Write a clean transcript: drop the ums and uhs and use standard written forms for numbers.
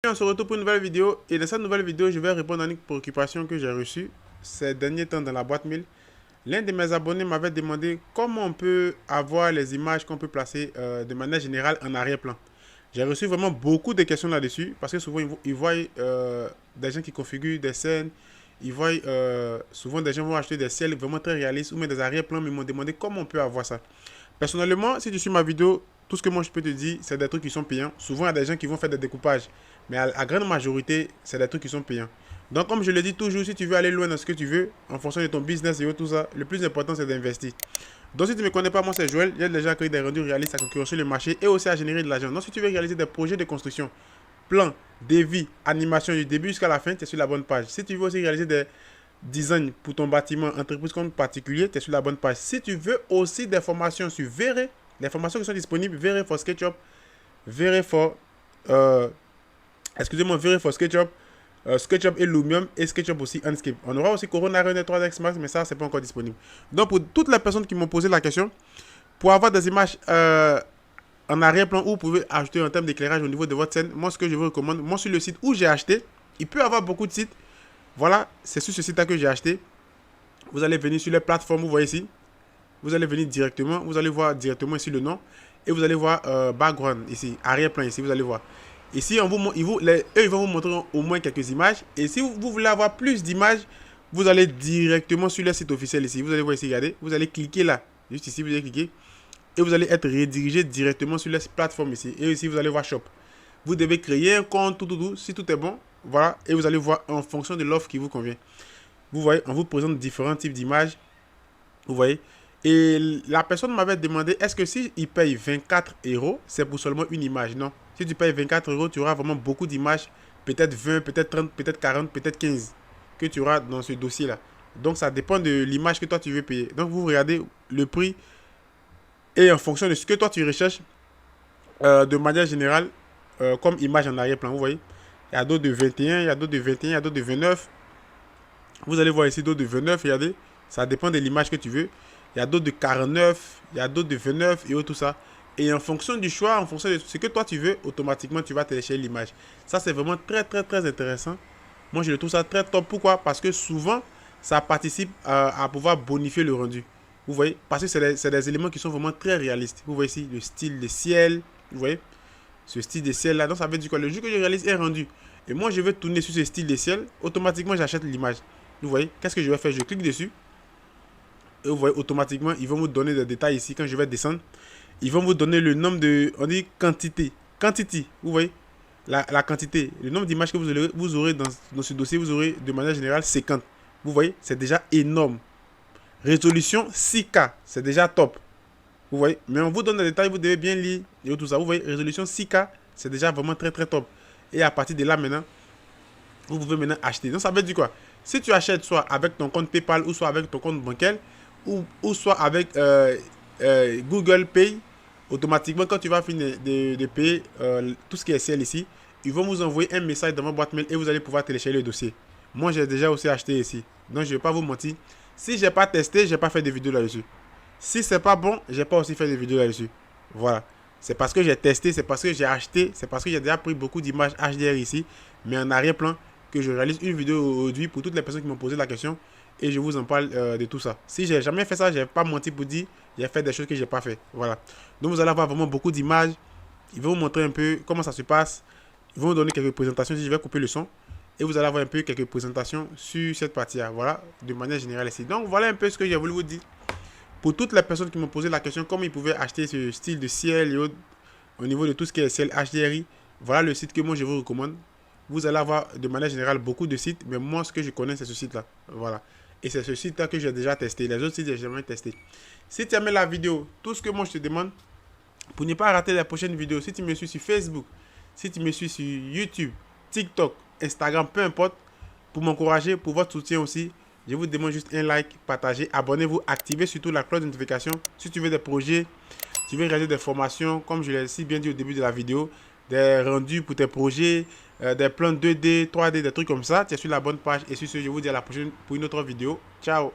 On se retrouve pour une nouvelle vidéo et dans cette nouvelle vidéo, je vais répondre à une préoccupation que j'ai reçue ces derniers temps dans la boîte mail. L'un de mes abonnés m'avait demandé comment on peut avoir les images qu'on peut placer de manière générale en arrière-plan. J'ai reçu vraiment beaucoup de questions là-dessus parce que souvent ils voient des gens qui configurent des scènes, ils voient souvent des gens vont acheter des ciels vraiment très réalistes ou même des arrière-plans, mais ils m'ont demandé comment on peut avoir ça. Personnellement, si tu suis ma vidéo, tout ce que moi je peux te dire, c'est des trucs qui sont payants. Souvent, il y a des gens qui vont faire des découpages, mais à la grande majorité, c'est des trucs qui sont payants. Donc, comme je le dis toujours, si tu veux aller loin dans ce que tu veux, en fonction de ton business et tout ça, le plus important, c'est d'investir. Donc, si tu ne me connais pas, moi, c'est Joël. J'ai déjà créé des rendus réalistes à concurrencer le marché et aussi à générer de l'argent. Donc, si tu veux réaliser des projets de construction, plan, devis, animation du début jusqu'à la fin, tu es sur la bonne page. Si tu veux aussi réaliser des designs pour ton bâtiment, entreprise comme particulier, tu es sur la bonne page. Si tu veux aussi des formations sur Vere, les formations qui sont disponibles, Vere for SketchUp, Vere for, Vere for SketchUp, SketchUp et Lumium et SketchUp aussi Enscape. On aura aussi Corona Run 3X Max, mais ça, c'est pas encore disponible. Donc, pour toutes les personnes qui m'ont posé la question, pour avoir des images en arrière-plan où vous pouvez ajouter un terme d'éclairage au niveau de votre scène, moi, ce que je vous recommande, moi, sur le site où j'ai acheté, il peut y avoir beaucoup de sites. Voilà, c'est sur ce site-là que j'ai acheté. Vous allez venir sur les plateformes, vous voyez ici. Vous allez venir directement, vous allez voir directement ici le nom. Et vous allez voir background ici, arrière-plan ici, vous allez voir. Ici, eux, ils vont vous montrer au moins quelques images. Et si vous voulez avoir plus d'images, vous allez directement sur le site officiel ici. Vous allez voir ici, regardez. Vous allez cliquer là, juste ici, vous allez cliquer. Et vous allez être redirigé directement sur les plateformes ici. Et ici, vous allez voir Shop. Vous devez créer un compte, si tout est bon. Voilà, et vous allez voir en fonction de l'offre qui vous convient. Vous voyez, on vous présente différents types d'images. Vous voyez. Et la personne m'avait demandé, est-ce que si il paye 24 euros, c'est pour seulement une image? Non. Si tu payes 24 euros, tu auras vraiment beaucoup d'images. Peut-être 20, peut-être 30, peut-être 40, peut-être 15 que tu auras dans ce dossier-là. Donc, ça dépend de l'image que toi, tu veux payer. Donc, vous regardez le prix et en fonction de ce que toi, tu recherches de manière générale comme image en arrière-plan. Vous voyez. Il y a d'autres de 21, il y a d'autres de 21, il y a d'autres de 29. Vous allez voir ici d'autres de 29, regardez. Ça dépend de l'image que tu veux. Il y a d'autres de 49, il y a d'autres de 29 et tout ça. Et en fonction du choix, en fonction de ce que toi tu veux, automatiquement tu vas télécharger l'image. Ça c'est vraiment très très très intéressant. Moi je le trouve ça très top. Pourquoi? Parce que souvent ça participe à pouvoir bonifier le rendu. Vous voyez? Parce que c'est des éléments qui sont vraiment très réalistes. Vous voyez ici le style de ciel. Vous voyez? Ce style de ciel là. Donc ça veut dire quoi? Le jeu que je réalise est rendu. Et moi je vais tourner sur ce style de ciel. Automatiquement j'achète l'image. Vous voyez? Qu'est-ce que je vais faire? Je clique dessus. Et vous voyez automatiquement ils vont vous donner des détails ici. Quand je vais descendre, ils vont vous donner le nombre de, on dit quantité. Quantity. Vous voyez? La quantité. Le nombre d'images que vous aurez dans ce dossier, vous aurez de manière générale 50. Vous voyez? C'est déjà énorme. Résolution 6K. C'est déjà top. Vous voyez? Mais on vous donne des détails, vous devez bien lire et tout ça. Vous voyez? Résolution 6K. C'est déjà vraiment très très top. Et à partir de là maintenant, vous pouvez maintenant acheter. Donc ça veut dire quoi? Si tu achètes soit avec ton compte PayPal ou soit avec ton compte bancaire ou soit avec Google Pay, automatiquement quand tu vas finir de payer tout ce qui est ciel ici, ils vont vous envoyer un message dans votre boîte mail et vous allez pouvoir télécharger le dossier. Moi j'ai déjà aussi acheté ici. Donc je ne vais pas vous mentir. Si je n'ai pas testé, je n'ai pas fait de vidéo là-dessus. Si c'est pas bon, j'ai pas aussi fait de vidéo là-dessus. Voilà. C'est parce que j'ai testé, c'est parce que j'ai acheté, c'est parce que j'ai déjà pris beaucoup d'images HDR ici, mais en arrière-plan, que je réalise une vidéo aujourd'hui pour toutes les personnes qui m'ont posé la question et je vous en parle de tout ça. Si j'ai jamais fait ça, j'ai pas menti pour dire, j'ai fait des choses que j'ai pas fait. Voilà. Donc vous allez avoir vraiment beaucoup d'images. Ils vont vous montrer un peu comment ça se passe. Ils vont vous donner quelques présentations. Si je vais couper le son et vous allez avoir un peu quelques présentations sur cette partie-là. Voilà, de manière générale ici. Donc voilà un peu ce que j'ai voulu vous dire. Pour toutes les personnes qui m'ont posé la question comment ils pouvaient acheter ce style de ciel et autres au niveau de tout ce qui est ciel HDRI, voilà le site que moi je vous recommande. Vous allez avoir de manière générale beaucoup de sites, mais moi ce que je connais c'est ce site là. Voilà. Et c'est ce site là que j'ai déjà testé. Les autres sites j'ai jamais testé. Si tu as aimé la vidéo, tout ce que moi je te demande pour ne pas rater la prochaine vidéo, si tu me suis sur Facebook, si tu me suis sur YouTube, TikTok, Instagram, peu importe, pour m'encourager, pour votre soutien aussi, je vous demande juste un like, partagez, abonnez-vous, activez surtout la cloche de notification. Si tu veux des projets, tu veux réaliser des formations, comme je l'ai si bien dit au début de la vidéo, des rendus pour tes projets, des plans 2D, 3D, des trucs comme ça, tu es sur la bonne page. Et sur ce, je vous dis à la prochaine pour une autre vidéo. Ciao!